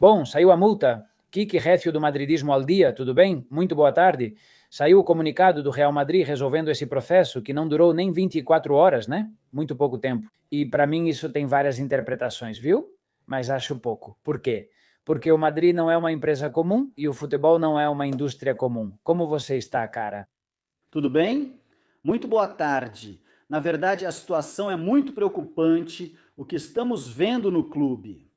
Bom, saiu a multa. Kiki Récio do Madridismo ao Dia, tudo bem? Muito boa tarde. Saiu o comunicado do Real Madrid resolvendo esse processo, que não durou nem 24 horas, né? Muito pouco tempo. E para mim isso tem várias interpretações, viu? Mas acho pouco. Por quê? Porque o Madrid não é uma empresa comum e o futebol não é uma indústria comum. Como você está, cara? Tudo bem? Muito boa tarde. Na verdade, a situação é muito preocupante, o que estamos vendo no clube.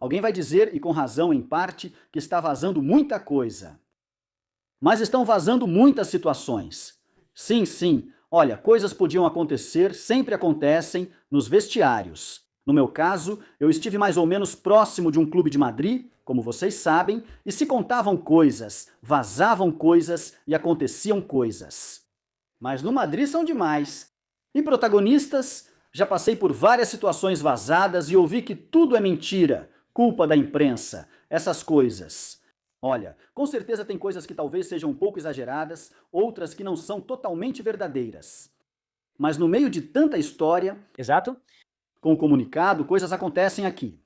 Alguém vai dizer, e com razão em parte, que está vazando muita coisa. Mas estão vazando muitas situações. Sim, sim. Olha, coisas podiam acontecer, sempre acontecem, nos vestiários. No meu caso, eu estive mais ou menos próximo de um clube de Madrid, como vocês sabem, e se contavam coisas, vazavam coisas e aconteciam coisas. Mas no Madrid são demais. E protagonistas? Já passei por várias situações vazadas e ouvi que tudo é mentira, culpa da imprensa, essas coisas. Olha, com certeza tem coisas que talvez sejam um pouco exageradas, outras que não são totalmente verdadeiras. Mas no meio de tanta história, Exato? com o comunicado, coisas acontecem aqui.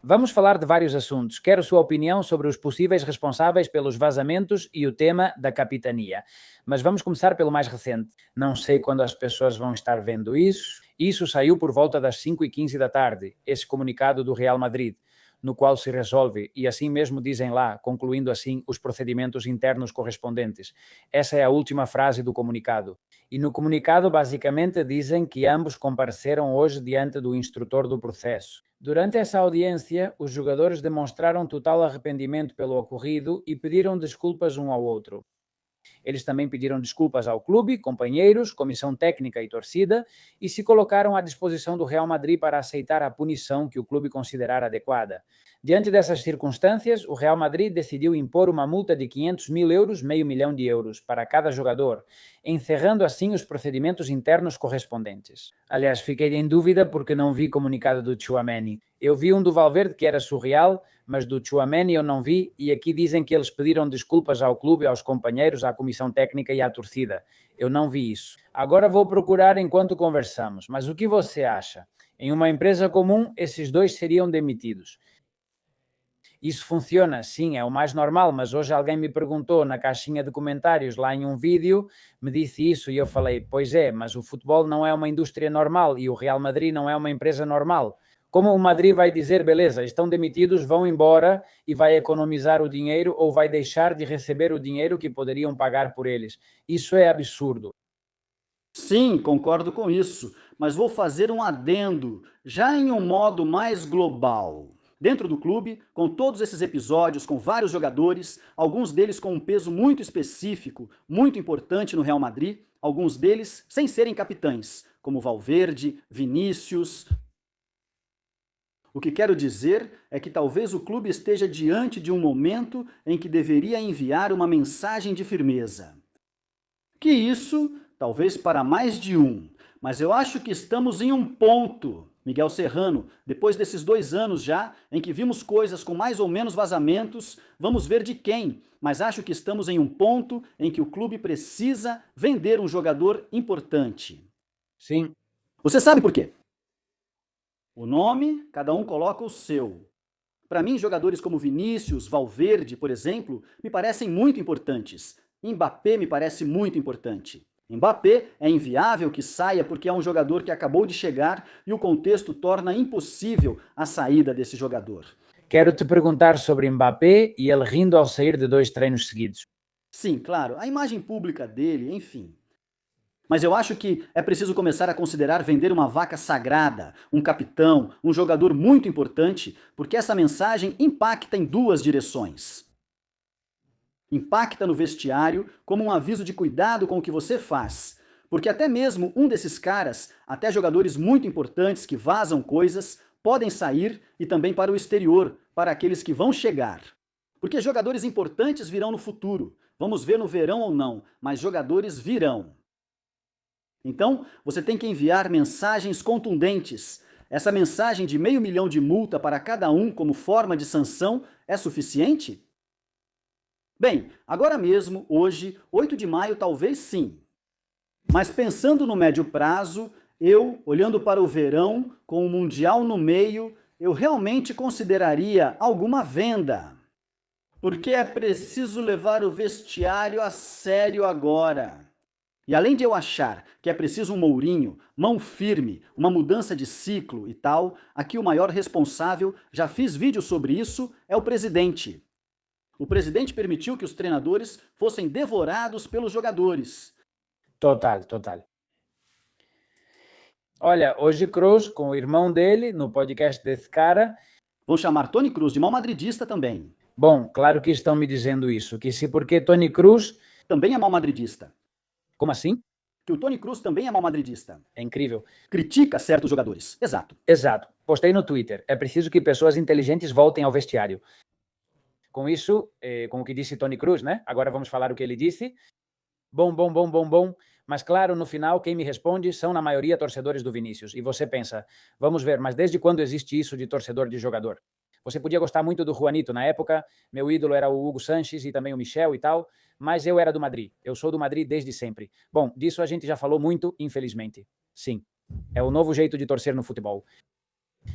Vamos falar de vários assuntos. Quero sua opinião sobre os possíveis responsáveis pelos vazamentos e o tema da capitania. Mas vamos começar pelo mais recente. Não sei quando as pessoas vão estar vendo isso. Isso saiu por volta das 5h15 da tarde, esse comunicado do Real Madrid, no qual se resolve, e assim mesmo dizem lá, concluindo assim os procedimentos internos correspondentes. Essa é a última frase do comunicado. E no comunicado, basicamente, dizem que ambos compareceram hoje diante do instrutor do processo. Durante essa audiência, os jogadores demonstraram total arrependimento pelo ocorrido e pediram desculpas um ao outro. Eles também pediram desculpas ao clube, companheiros, comissão técnica e torcida e se colocaram à disposição do Real Madrid para aceitar a punição que o clube considerar adequada. Diante dessas circunstâncias, o Real Madrid decidiu impor uma multa de 500 mil euros, meio milhão de euros, para cada jogador, encerrando assim os procedimentos internos correspondentes. Aliás, fiquei em dúvida porque não vi comunicado do Tchouaméni. Eu vi um do Valverde que era surreal, mas do Tchouaméni eu não vi, e aqui dizem que eles pediram desculpas ao clube, aos companheiros, à comissão técnica e à torcida. Eu não vi isso. Agora vou procurar enquanto conversamos, mas o que você acha? Em uma empresa comum, esses dois seriam demitidos. Isso funciona? Sim, é o mais normal, mas hoje alguém me perguntou na caixinha de comentários lá em um vídeo, me disse isso e eu falei, pois é, mas o futebol não é uma indústria normal e o Real Madrid não é uma empresa normal. Como o Madrid vai dizer, beleza, estão demitidos, vão embora e vai economizar o dinheiro ou vai deixar de receber o dinheiro que poderiam pagar por eles? Isso é absurdo. Sim, concordo com isso, mas vou fazer um adendo, já em um modo mais global. Dentro do clube, com todos esses episódios, com vários jogadores, alguns deles com um peso muito específico, muito importante no Real Madrid, alguns deles sem serem capitães, como Valverde, Vinícius. O que quero dizer é que talvez o clube esteja diante de um momento em que deveria enviar uma mensagem de firmeza. Que isso, talvez para mais de um, mas eu acho que estamos em um ponto, Miguel Serrano, depois desses 2 anos já, em que vimos coisas com mais ou menos vazamentos, vamos ver de quem, mas acho que estamos em um ponto em que o clube precisa vender um jogador importante. Sim. Você sabe por quê? O nome, cada um coloca o seu. Para mim, jogadores como Vinícius, Valverde, por exemplo, me parecem muito importantes. Mbappé me parece muito importante. Mbappé é inviável que saia porque é um jogador que acabou de chegar e o contexto torna impossível a saída desse jogador. Quero te perguntar sobre Mbappé e ele rindo ao sair de 2 treinos seguidos. Sim, claro, a imagem pública dele, enfim. Mas eu acho que é preciso começar a considerar vender uma vaca sagrada, um capitão, um jogador muito importante, porque essa mensagem impacta em 2 direções. Impacta no vestiário como um aviso de cuidado com o que você faz, porque até mesmo um desses caras, até jogadores muito importantes que vazam coisas, podem sair e também para o exterior, para aqueles que vão chegar. Porque jogadores importantes virão no futuro, vamos ver no verão ou não, mas jogadores virão. Então, você tem que enviar mensagens contundentes. Essa mensagem de meio milhão de multa para cada um como forma de sanção é suficiente? Bem, agora mesmo, hoje, 8 de maio, talvez sim. Mas pensando no médio prazo, eu, olhando para o verão, com o Mundial no meio, eu realmente consideraria alguma venda. Porque é preciso levar o vestiário a sério agora. E além de eu achar que é preciso um Mourinho, mão firme, uma mudança de ciclo e tal, aqui o maior responsável, já fiz vídeo sobre isso, é o presidente. O presidente permitiu que os treinadores fossem devorados pelos jogadores. Total, total. Olha, hoje Kroos, com o irmão dele, no podcast desse cara. Vão chamar Toni Kroos de mal madridista também. Bom, claro que estão me dizendo isso, que se porque Toni Kroos... Também é mal madridista. Como assim? Que o Toni Kroos também é mal madridista. É incrível. Critica certos jogadores. Exato. Exato. Postei no Twitter. É preciso que pessoas inteligentes voltem ao vestiário. Com isso, com o que disse Toni Kroos, né? Agora vamos falar o que ele disse. Bom. Mas claro, no final, quem me responde são, na maioria, torcedores do Vinícius. E você pensa, vamos ver, mas desde quando existe isso de torcedor de jogador? Você podia gostar muito do Juanito na época, meu ídolo era o Hugo Sanches e também o Michel e tal, mas eu era do Madrid. Eu sou do Madrid desde sempre. Bom, disso a gente já falou muito, infelizmente. Sim, é o novo jeito de torcer no futebol.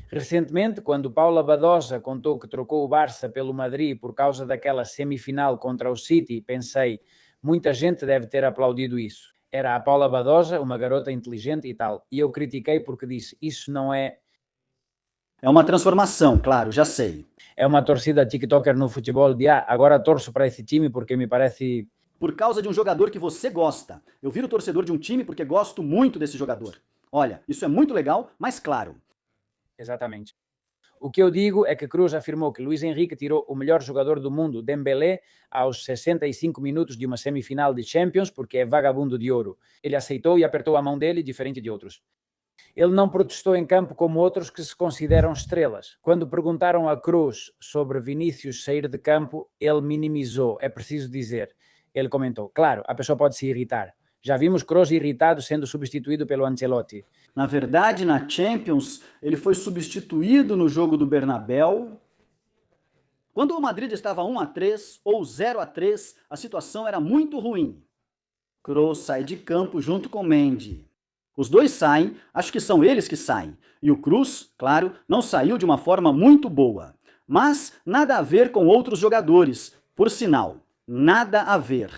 Recentemente, quando Paula Badosa contou que trocou o Barça pelo Madrid por causa daquela semifinal contra o City, pensei, muita gente deve ter aplaudido isso. Era a Paula Badosa, uma garota inteligente e tal. E eu critiquei porque disse, isso não é... É uma transformação, claro, já sei. É uma torcida tiktoker no futebol de, agora torço para esse time porque me parece... Por causa de um jogador que você gosta. Eu viro torcedor de um time porque gosto muito desse jogador. Olha, isso é muito legal, mas claro. Exatamente. O que eu digo é que Kroos afirmou que Luís Henrique tirou o melhor jogador do mundo, Dembélé, aos 65 minutos de uma semifinal de Champions, porque é vagabundo de ouro. Ele aceitou e apertou a mão dele, diferente de outros. Ele não protestou em campo como outros que se consideram estrelas. Quando perguntaram a Kroos sobre Vinícius sair de campo, ele minimizou, é preciso dizer. Ele comentou, claro, a pessoa pode se irritar. Já vimos Kroos irritado sendo substituído pelo Ancelotti. Na verdade, na Champions, ele foi substituído no jogo do Bernabéu. Quando o Madrid estava 1-3 ou 0-3, a situação era muito ruim. Kroos sai de campo junto com Mendy. Os dois saem, acho que são eles que saem. E o Kroos, claro, não saiu de uma forma muito boa. Mas nada a ver com outros jogadores, por sinal, nada a ver.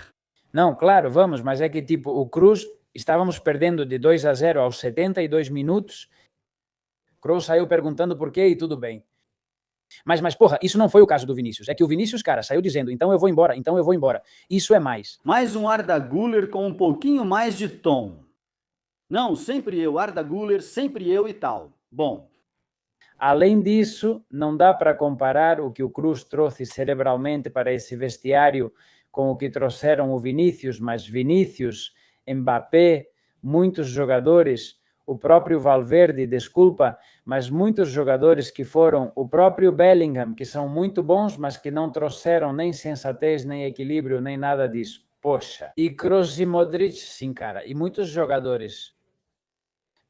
Não, claro, vamos, mas é que tipo, o Kroos, estávamos perdendo de 2-0 aos 72 minutos, Kroos saiu perguntando por quê e tudo bem. Mas porra, isso não foi o caso do Vinícius. É que o Vinícius, cara, saiu dizendo, então eu vou embora. Isso é mais. Mais um Arda Güler com um pouquinho mais de tom. Não, sempre eu, Arda Güler, sempre eu e tal. Bom. Além disso, não dá para comparar o que o Kroos trouxe cerebralmente para esse vestiário com o que trouxeram o Vinícius, mas Vinícius, Mbappé, muitos jogadores, o próprio Valverde, desculpa, mas muitos jogadores que foram, o próprio Bellingham, que são muito bons, mas que não trouxeram nem sensatez, nem equilíbrio, nem nada disso. Poxa. E Kroos e Modric, sim, cara. E muitos jogadores.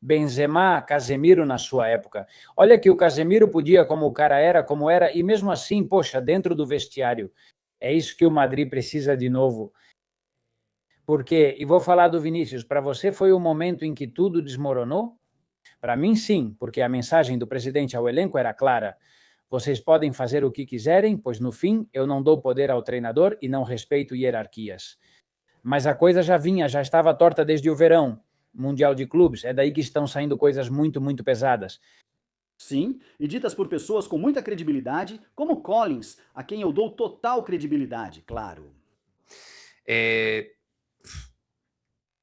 Benzema, Casemiro na sua época. Olha que o Casemiro podia, como o cara era, como era, e mesmo assim, poxa, dentro do vestiário. É isso que o Madrid precisa de novo. Porque, e vou falar do Vinícius, para você foi o momento em que tudo desmoronou? Para mim, sim, porque a mensagem do presidente ao elenco era clara. Vocês podem fazer o que quiserem, pois no fim eu não dou poder ao treinador e não respeito hierarquias. Mas a coisa já estava torta desde o verão. Mundial de Clubes, é daí que estão saindo coisas muito, muito pesadas. Sim, e ditas por pessoas com muita credibilidade, como Collins, a quem eu dou total credibilidade, claro.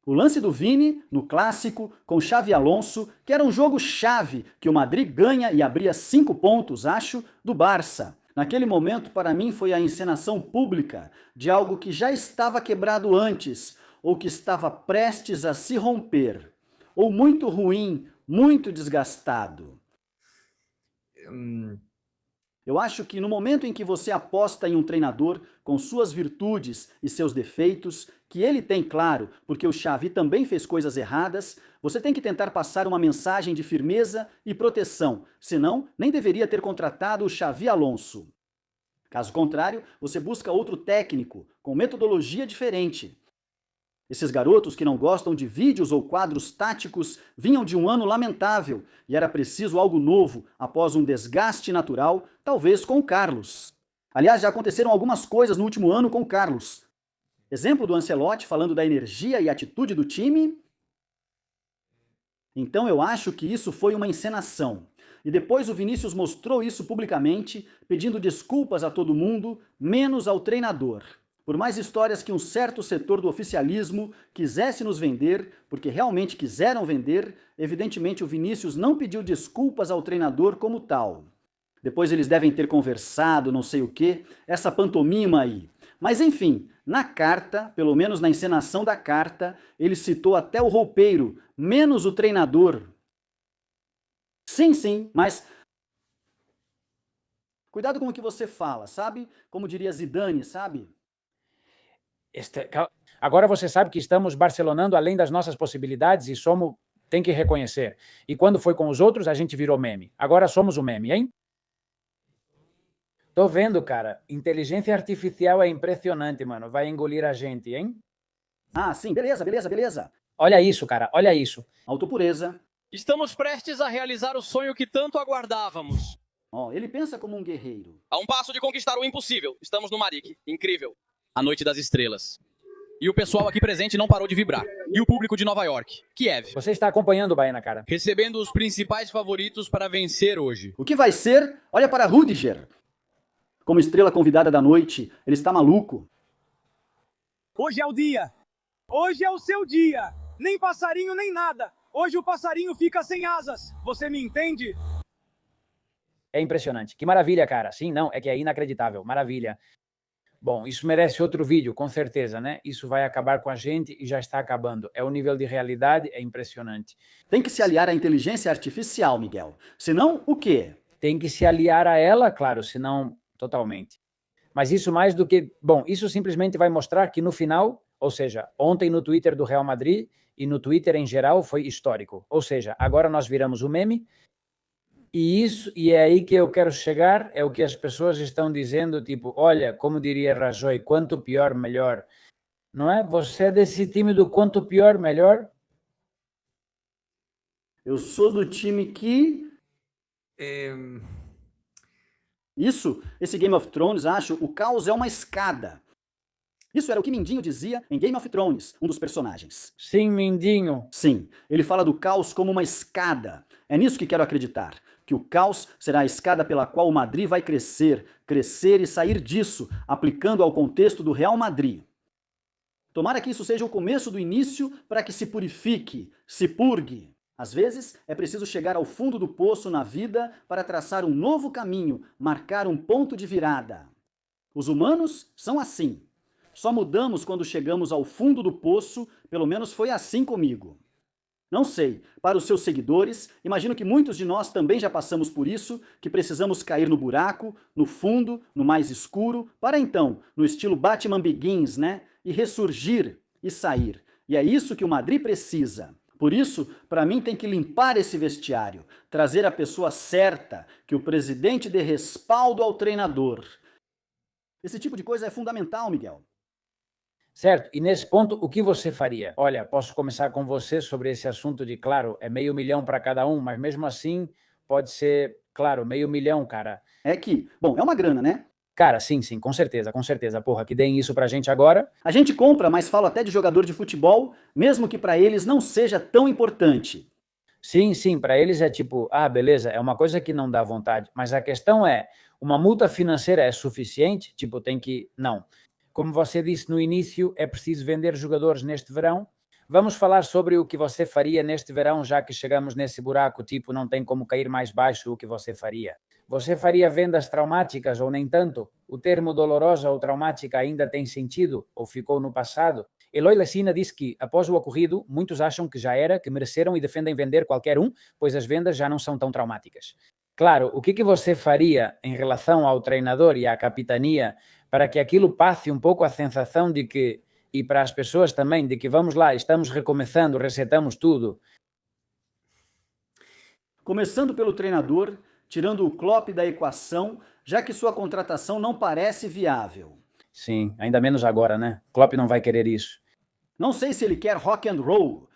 O lance do Vini, no clássico, com Xavi Alonso, que era um jogo chave, que o Madrid ganha e abria 5 pontos, acho, do Barça. Naquele momento, para mim, foi a encenação pública de algo que já estava quebrado antes, ou que estava prestes a se romper, ou muito ruim, muito desgastado. Eu acho que no momento em que você aposta em um treinador com suas virtudes e seus defeitos, que ele tem, claro, porque o Xavi também fez coisas erradas, você tem que tentar passar uma mensagem de firmeza e proteção, senão nem deveria ter contratado o Xavi Alonso. Caso contrário, você busca outro técnico, com metodologia diferente. Esses garotos que não gostam de vídeos ou quadros táticos vinham de um ano lamentável e era preciso algo novo após um desgaste natural, talvez com o Carlos. Aliás, já aconteceram algumas coisas no último ano com o Carlos. Exemplo do Ancelotti falando da energia e atitude do time. Então eu acho que isso foi uma encenação. E depois o Vinícius mostrou isso publicamente, pedindo desculpas a todo mundo, menos ao treinador. Por mais histórias que um certo setor do oficialismo quisesse nos vender, porque realmente quiseram vender, evidentemente o Vinícius não pediu desculpas ao treinador como tal. Depois eles devem ter conversado, não sei o quê, essa pantomima aí. Mas enfim, na carta, pelo menos na encenação da carta, ele citou até o roupeiro, menos o treinador. Sim, mas cuidado com o que você fala, sabe? Como diria Zidane, sabe? Agora você sabe que estamos barcelonando além das nossas possibilidades e somos, tem que reconhecer. E quando foi com os outros, a gente virou meme. Agora somos o meme, hein? Tô vendo, cara. Inteligência artificial é impressionante, mano. Vai engolir a gente, hein? Ah, sim, beleza. Olha isso, cara, olha isso. Autopureza. Estamos prestes a realizar o sonho que tanto aguardávamos. Ele pensa como um guerreiro. A um passo de conquistar o impossível. Estamos no Maric. Incrível. A noite das estrelas. E o pessoal aqui presente não parou de vibrar. E o público de Nova York. Kiev. Você está acompanhando o Baena, cara. Recebendo os principais favoritos para vencer hoje. O que vai ser? Olha para Rüdiger. Como estrela convidada da noite, ele está maluco. Hoje é o dia. Hoje é o seu dia. Nem passarinho, nem nada. Hoje o passarinho fica sem asas. Você me entende? É impressionante. Que maravilha, cara. Sim, não, é que é inacreditável. Maravilha. Bom, isso merece outro vídeo, com certeza, né? Isso vai acabar com a gente e já está acabando. É o nível de realidade, é impressionante. Tem que se aliar à inteligência artificial, Miguel. Senão, o quê? Tem que se aliar a ela, claro, senão, totalmente. Mas isso mais do que... Bom, isso simplesmente vai mostrar que no final, ou seja, ontem no Twitter do Real Madrid e no Twitter em geral foi histórico. Ou seja, agora nós viramos o meme e é aí que eu quero chegar, é o que as pessoas estão dizendo, tipo, olha, como diria Rajoy, quanto pior, melhor. Não é? Você é desse time do quanto pior, melhor? Eu sou do time que... Esse Game of Thrones, acho, o caos é uma escada. Isso era o que Mindinho dizia em Game of Thrones, um dos personagens. Sim, Mindinho. Sim, ele fala do caos como uma escada. É nisso que quero acreditar, que o caos será a escada pela qual o Madrid vai crescer e sair disso, aplicando ao contexto do Real Madrid. Tomara que isso seja o começo do início para que se purifique, se purgue. Às vezes, é preciso chegar ao fundo do poço na vida para traçar um novo caminho, marcar um ponto de virada. Os humanos são assim. Só mudamos quando chegamos ao fundo do poço, pelo menos foi assim comigo. Não sei, para os seus seguidores, imagino que muitos de nós também já passamos por isso, que precisamos cair no buraco, no fundo, no mais escuro, para então, no estilo Batman Begins, né? E ressurgir e sair. E é isso que o Madrid precisa. Por isso, para mim tem que limpar esse vestiário, trazer a pessoa certa, que o presidente dê respaldo ao treinador. Esse tipo de coisa é fundamental, Miguel. Certo, e nesse ponto, o que você faria? Olha, posso começar com você sobre esse assunto de, claro, é $500 mil para cada um, mas mesmo assim pode ser, claro, $500 mil, cara. É que, bom, é uma grana, né? Cara, sim, com certeza, porra, que deem isso pra gente agora. A gente compra, mas falo até de jogador de futebol, mesmo que para eles não seja tão importante. Sim, para eles é tipo, beleza, é uma coisa que não dá vontade, mas a questão é, uma multa financeira é suficiente? Tipo, tem que... Não. Como você disse no início, é preciso vender jogadores neste verão. Vamos falar sobre o que você faria neste verão, já que chegamos nesse buraco, tipo, não tem como cair mais baixo o que você faria. Você faria vendas traumáticas ou nem tanto? O termo dolorosa ou traumática ainda tem sentido ou ficou no passado? Eloy Lessina diz que, após o ocorrido, muitos acham que já era, que mereceram e defendem vender qualquer um, pois as vendas já não são tão traumáticas. Claro, o que você faria em relação ao treinador e à capitania para que aquilo passe um pouco a sensação de que, e para as pessoas também, de que vamos lá, estamos recomeçando, resetamos tudo? Começando pelo treinador, tirando o Klopp da equação, já que sua contratação não parece viável. Sim, ainda menos agora, né? Klopp não vai querer isso. Não sei se ele quer rock and roll.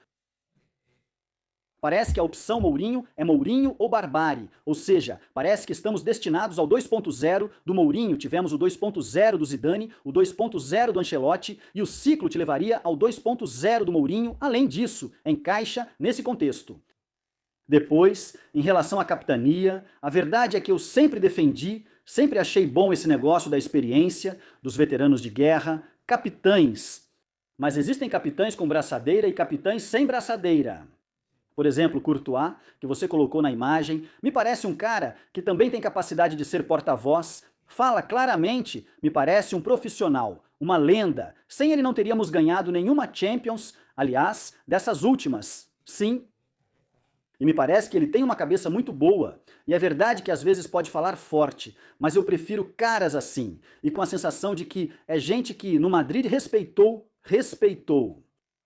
Parece que a opção Mourinho é Mourinho ou barbárie, ou seja, parece que estamos destinados ao 2.0 do Mourinho, tivemos o 2.0 do Zidane, o 2.0 do Ancelotti e o ciclo te levaria ao 2.0 do Mourinho, além disso, encaixa nesse contexto. Depois, em relação à capitania, a verdade é que eu sempre defendi, sempre achei bom esse negócio da experiência, dos veteranos de guerra, capitães. Mas existem capitães com braçadeira e capitães sem braçadeira. Por exemplo, Courtois, que você colocou na imagem, me parece um cara que também tem capacidade de ser porta-voz, fala claramente, me parece um profissional, uma lenda. Sem ele não teríamos ganhado nenhuma Champions, aliás, dessas últimas, sim. E me parece que ele tem uma cabeça muito boa, e é verdade que às vezes pode falar forte, mas eu prefiro caras assim, e com a sensação de que é gente que no Madrid respeitou.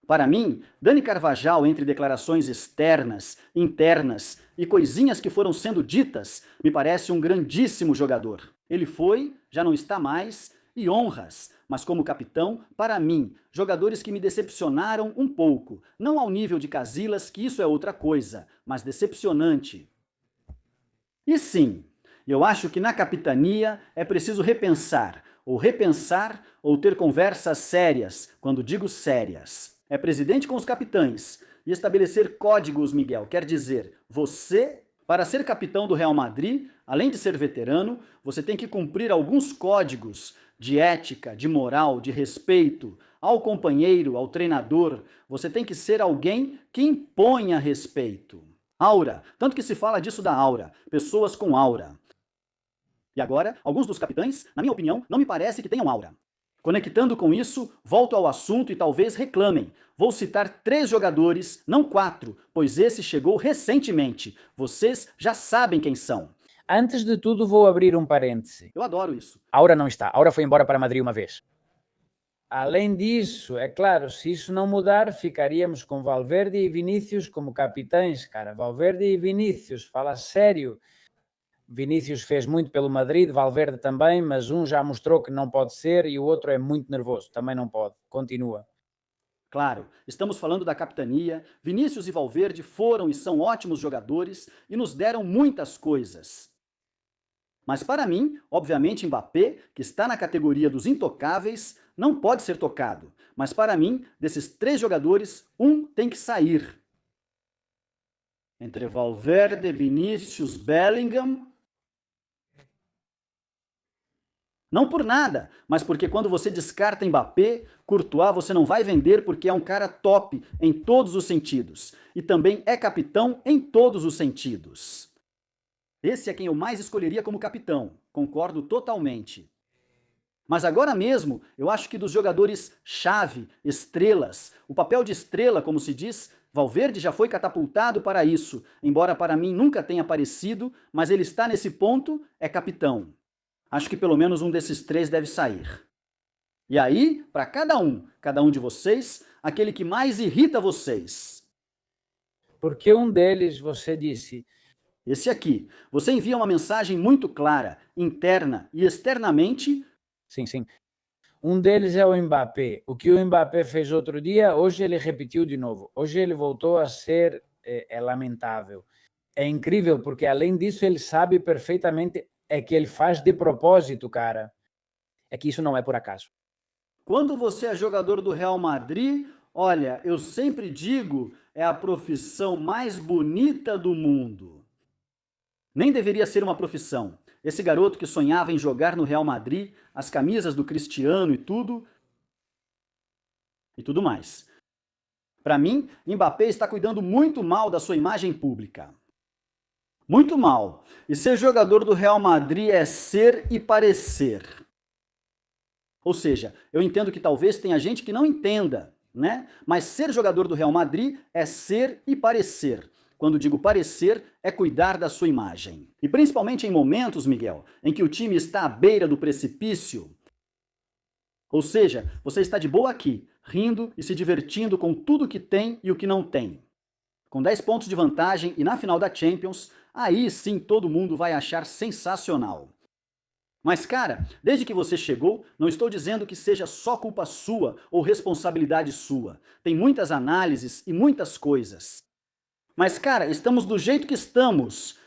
Para mim, Dani Carvajal, entre declarações externas, internas e coisinhas que foram sendo ditas, me parece um grandíssimo jogador. Ele foi, já não está mais, e honras, mas como capitão, para mim, jogadores que me decepcionaram um pouco, não ao nível de Casillas, que isso é outra coisa, mas decepcionante. E sim, eu acho que na capitania é preciso repensar ou ter conversas sérias, quando digo sérias. É presidente com os capitães e estabelecer códigos, Miguel, quer dizer, você, para ser capitão do Real Madrid, além de ser veterano, você tem que cumprir alguns códigos de ética, de moral, de respeito ao companheiro, ao treinador. Você tem que ser alguém que imponha respeito. Aura, tanto que se fala disso da aura, pessoas com aura. E agora, alguns dos capitães, na minha opinião, não me parece que tenham aura. Conectando com isso, volto ao assunto e talvez reclamem. Vou citar 3 jogadores, não 4, pois esse chegou recentemente. Vocês já sabem quem são. Antes de tudo, vou abrir um parêntese. Eu adoro isso. Aura não está. Aura foi embora para Madrid uma vez. Além disso, é claro, se isso não mudar, ficaríamos com Valverde e Vinícius como capitães, cara. Valverde e Vinícius, fala sério. Vinícius fez muito pelo Madrid, Valverde também, mas um já mostrou que não pode ser e o outro é muito nervoso, também não pode. Continua. Claro, estamos falando da capitania. Vinícius e Valverde foram e são ótimos jogadores e nos deram muitas coisas. Mas para mim, obviamente Mbappé, que está na categoria dos intocáveis, não pode ser tocado. Mas para mim, desses 3 jogadores, um tem que sair. Entre Valverde, Vinícius, Bellingham... Não por nada, mas porque quando você descarta Mbappé, Courtois você não vai vender porque é um cara top em todos os sentidos. E também é capitão em todos os sentidos. Esse é quem eu mais escolheria como capitão, concordo totalmente. Mas agora mesmo, eu acho que dos jogadores-chave, estrelas, o papel de estrela, como se diz, Valverde já foi catapultado para isso, embora para mim nunca tenha aparecido, mas ele está nesse ponto, é capitão. Acho que pelo menos um desses 3 deve sair. E aí, para cada um de vocês, aquele que mais irrita vocês. Porque um deles, você disse... Esse aqui. Você envia uma mensagem muito clara, interna e externamente... Sim. Um deles é o Mbappé. O que o Mbappé fez outro dia, hoje ele repetiu de novo. Hoje ele voltou a ser lamentável. É incrível, porque além disso ele sabe perfeitamente... É que ele faz de propósito, cara. É que isso não é por acaso. Quando você é jogador do Real Madrid, olha, eu sempre digo, é a profissão mais bonita do mundo. Nem deveria ser uma profissão. Esse garoto que sonhava em jogar no Real Madrid, as camisas do Cristiano e tudo mais. Para mim, Mbappé está cuidando muito mal da sua imagem pública. Muito mal. E ser jogador do Real Madrid é ser e parecer. Ou seja, eu entendo que talvez tenha gente que não entenda, né? Mas ser jogador do Real Madrid é ser e parecer. Quando digo parecer, é cuidar da sua imagem. E principalmente em momentos, Miguel, em que o time está à beira do precipício. Ou seja, você está de boa aqui, rindo e se divertindo com tudo que tem e o que não tem. Com 10 pontos de vantagem e na final da Champions, aí sim todo mundo vai achar sensacional. Mas, cara, desde que você chegou, não estou dizendo que seja só culpa sua ou responsabilidade sua. Tem muitas análises e muitas coisas. Mas, cara, estamos do jeito que estamos.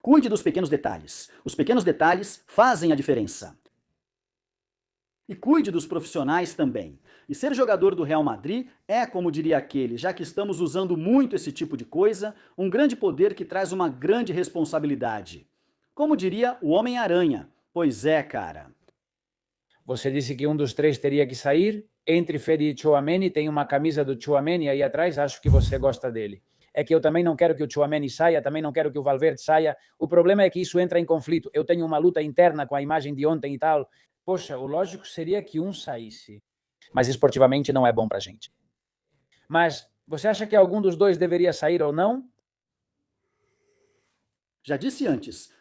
Cuide dos pequenos detalhes. Os pequenos detalhes fazem a diferença. E cuide dos profissionais também. E ser jogador do Real Madrid é, como diria aquele, já que estamos usando muito esse tipo de coisa, um grande poder que traz uma grande responsabilidade. Como diria o Homem-Aranha. Pois é, cara. Você disse que um dos três teria que sair. Entre Fede e Tchouaméni, tem uma camisa do Tchouaméni aí atrás, acho que você gosta dele. É que eu também não quero que o Tchouaméni saia, também não quero que o Valverde saia. O problema é que isso entra em conflito. Eu tenho uma luta interna com a imagem de ontem e tal. Poxa, o lógico seria que um saísse. Mas esportivamente não é bom pra gente. Mas você acha que algum dos dois deveria sair ou não? Já disse antes.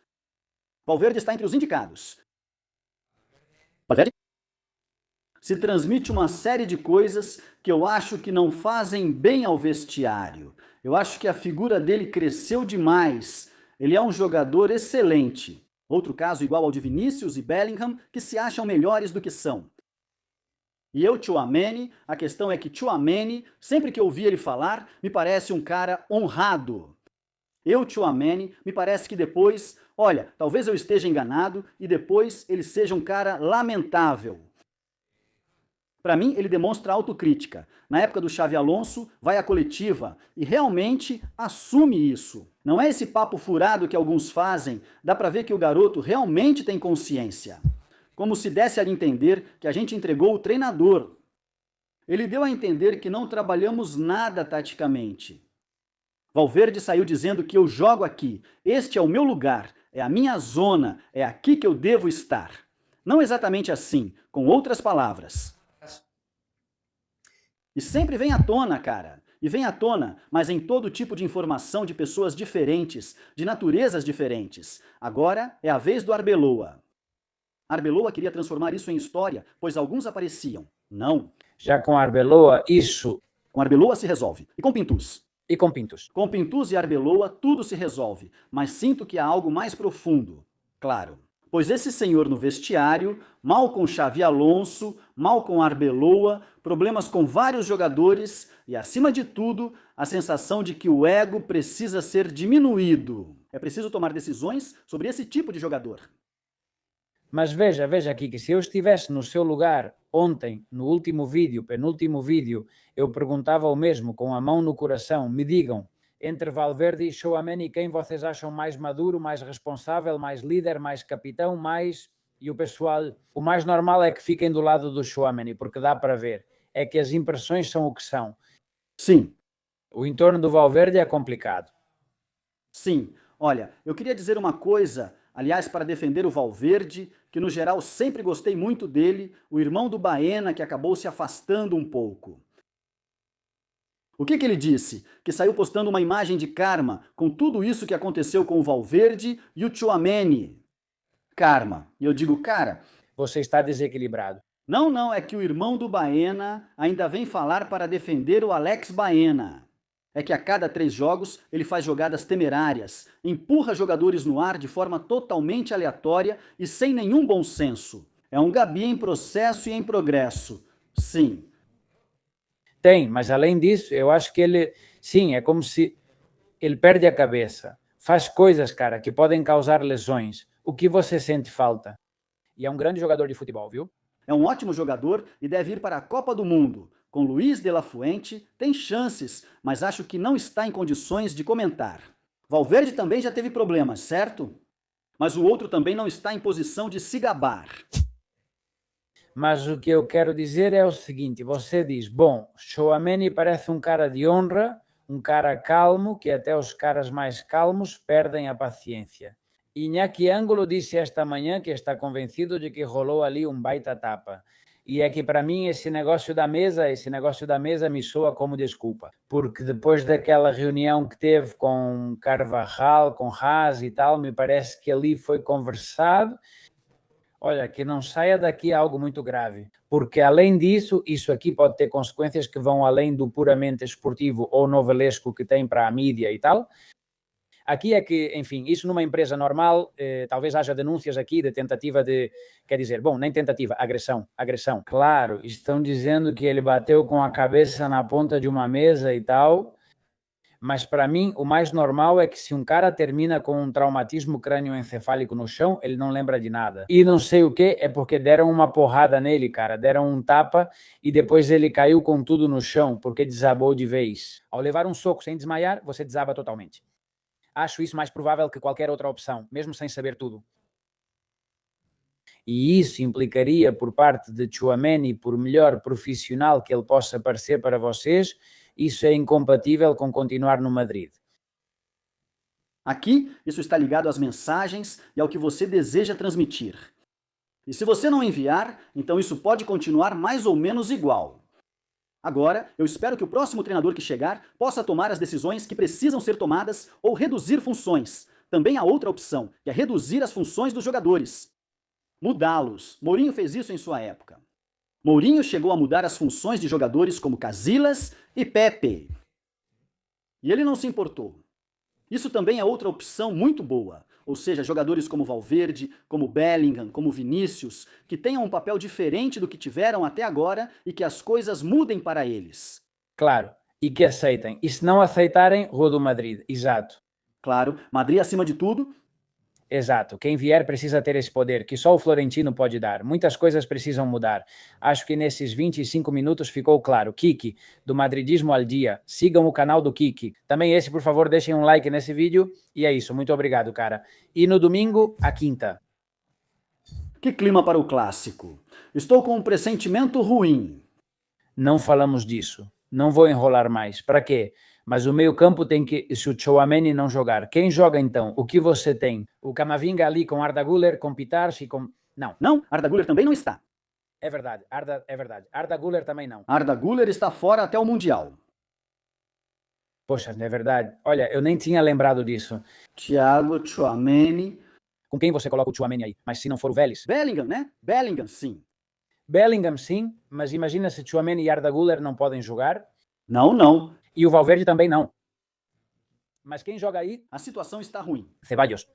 Valverde está entre os indicados. Valverde? Se transmite uma série de coisas que eu acho que não fazem bem ao vestiário. Eu acho que a figura dele cresceu demais. Ele é um jogador excelente. Outro caso igual ao de Vinícius e Bellingham, que se acham melhores do que são. E eu, Tchouaméni, a questão é que Tchouaméni, sempre que eu ouvi ele falar, me parece um cara honrado. Eu, Tchouaméni, me parece que depois, olha, talvez eu esteja enganado e depois ele seja um cara lamentável. Para mim, ele demonstra autocrítica. Na época do Xavi Alonso, vai à coletiva e realmente assume isso. Não é esse papo furado que alguns fazem, dá para ver que o garoto realmente tem consciência. Como se desse a entender que a gente entregou o treinador. Ele deu a entender que não trabalhamos nada taticamente. Valverde saiu dizendo que eu jogo aqui, este é o meu lugar, é a minha zona, é aqui que eu devo estar. Não exatamente assim, com outras palavras. E sempre vem à tona, cara. E vem à tona, mas em todo tipo de informação de pessoas diferentes, de naturezas diferentes. Agora é a vez do Arbeloa. Arbeloa queria transformar isso em história, pois alguns apareciam. Não. Já com Arbeloa, isso. Com Arbeloa se resolve. E com Pintus? E com Pintus? Com Pintus e Arbeloa tudo se resolve, mas sinto que há algo mais profundo. Claro. Pois esse senhor no vestiário, mal com Xavi Alonso, mal com Arbeloa, problemas com vários jogadores e, acima de tudo, a sensação de que o ego precisa ser diminuído. É preciso tomar decisões sobre esse tipo de jogador. Mas veja aqui que se eu estivesse no seu lugar ontem, no último vídeo, penúltimo vídeo, eu perguntava o mesmo, com a mão no coração, me digam, entre Valverde e Tchouaméni, quem vocês acham mais maduro, mais responsável, mais líder, mais capitão, mais... E o pessoal, o mais normal é que fiquem do lado do Tchouaméni, porque dá para ver. É que as impressões são o que são. Sim. O entorno do Valverde é complicado. Sim. Olha, eu queria dizer uma coisa, aliás, para defender o Valverde, que no geral sempre gostei muito dele, o irmão do Baena, que acabou se afastando um pouco. O que ele disse? Que saiu postando uma imagem de karma com tudo isso que aconteceu com o Valverde e o Tchouaméni. Karma. E eu digo, cara... Você está desequilibrado. Não, é que o irmão do Baena ainda vem falar para defender o Alex Baena. É que a cada 3 jogos ele faz jogadas temerárias, empurra jogadores no ar de forma totalmente aleatória e sem nenhum bom senso. É um Gabi em processo e em progresso. Sim. Tem, mas além disso, eu acho que ele, sim, é como se ele perde a cabeça. Faz coisas, cara, que podem causar lesões. O que você sente falta? E é um grande jogador de futebol, viu? É um ótimo jogador e deve ir para a Copa do Mundo. Com Luiz de la Fuente, tem chances, mas acho que não está em condições de comentar. Valverde também já teve problemas, certo? Mas o outro também não está em posição de se gabar. Mas o que eu quero dizer é o seguinte, você diz, bom, Tchouaméni parece um cara de honra, um cara calmo, que até os caras mais calmos perdem a paciência. Iñaki Ângulo disse esta manhã que está convencido de que rolou ali um baita tapa. E é que para mim esse negócio da mesa me soa como desculpa. Porque depois daquela reunião que teve com Carvajal, com Haas e tal, me parece que ali foi conversado. Olha, que não saia daqui algo muito grave, porque além disso, isso aqui pode ter consequências que vão além do puramente esportivo ou novelesco que tem para a mídia e tal. Aqui é que, enfim, isso numa empresa normal, talvez haja denúncias aqui de tentativa de, quer dizer, bom, nem tentativa, agressão. Claro, estão dizendo que ele bateu com a cabeça na ponta de uma mesa e tal, mas para mim o mais normal é que se um cara termina com um traumatismo crânioencefálico no chão, ele não lembra de nada. E não sei o que, é porque deram uma porrada nele, cara, deram um tapa e depois ele caiu com tudo no chão, porque desabou de vez. Ao levar um soco sem desmaiar, você desaba totalmente. Acho isso mais provável que qualquer outra opção, mesmo sem saber tudo. E isso implicaria por parte de Tchouaméni, por melhor profissional que ele possa parecer para vocês, isso é incompatível com continuar no Madrid. Aqui, isso está ligado às mensagens e ao que você deseja transmitir. E se você não enviar, então isso pode continuar mais ou menos igual. Agora, eu espero que o próximo treinador que chegar possa tomar as decisões que precisam ser tomadas ou reduzir funções. Também há outra opção, que é reduzir as funções dos jogadores. Mudá-los. Mourinho fez isso em sua época. Mourinho chegou a mudar as funções de jogadores como Casillas e Pepe. E ele não se importou. Isso também é outra opção muito boa. Ou seja, jogadores como Valverde, como Bellingham, como Vinícius, que tenham um papel diferente do que tiveram até agora e que as coisas mudem para eles. Claro, e que aceitem. E se não aceitarem, roda o Madrid. Exato. Claro, Madrid acima de tudo. Exato. Quem vier precisa ter esse poder, que só o Florentino pode dar. Muitas coisas precisam mudar. Acho que nesses 25 minutos ficou claro. Kiki, do Madridismo al Dia. Sigam o canal do Kiki. Também esse, por favor, deixem um like nesse vídeo. E é isso. Muito obrigado, cara. E no domingo, a quinta. Que clima para o clássico. Estou com um pressentimento ruim. Não falamos disso. Não vou enrolar mais. Para quê? Mas o meio campo tem que, se o Tchouaméni não jogar, quem joga então? O que você tem? O Camavinga ali com Arda Güler, com Pitarch e com... Não. Não, Arda Güler também não está. É verdade, Arda Güler também não. Arda Güler está fora até o Mundial. Poxa, é verdade. Olha, eu nem tinha lembrado disso. Thiago, Tchouaméni... Com quem você coloca o Tchouaméni aí? Mas se não for o Vélez? Bellingham, né? Bellingham, sim. Bellingham, sim, mas imagina se Tchouaméni e Arda Güler não podem jogar. Não. E o Valverde também não. Mas quem joga aí? A situação está ruim. Ceballos.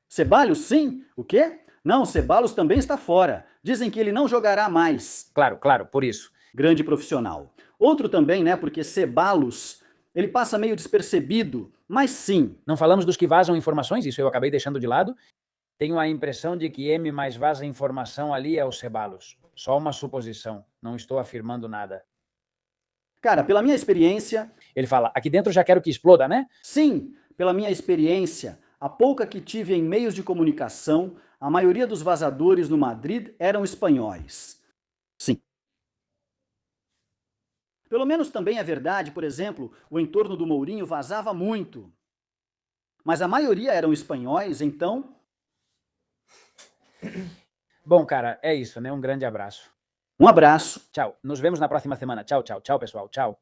Ceballos, sim. O quê? Não, Ceballos também está fora. Dizem que ele não jogará mais. Claro, por isso. Grande profissional. Outro também, né? Porque Ceballos, ele passa meio despercebido, mas sim. Não falamos dos que vazam informações, isso eu acabei deixando de lado. Tenho a impressão de que M mais vaza informação ali é o Ceballos. Só uma suposição. Não estou afirmando nada. Cara, pela minha experiência... Ele fala, aqui dentro já quero que exploda, né? Sim, pela minha experiência, a pouca que tive em meios de comunicação, a maioria dos vazadores no Madrid eram espanhóis. Sim. Pelo menos também é verdade, por exemplo, o entorno do Mourinho vazava muito. Mas a maioria eram espanhóis, então... Bom, cara, é isso, né? Um grande abraço. Um abraço. Tchau. Nos vemos na próxima semana. Tchau, pessoal. Tchau.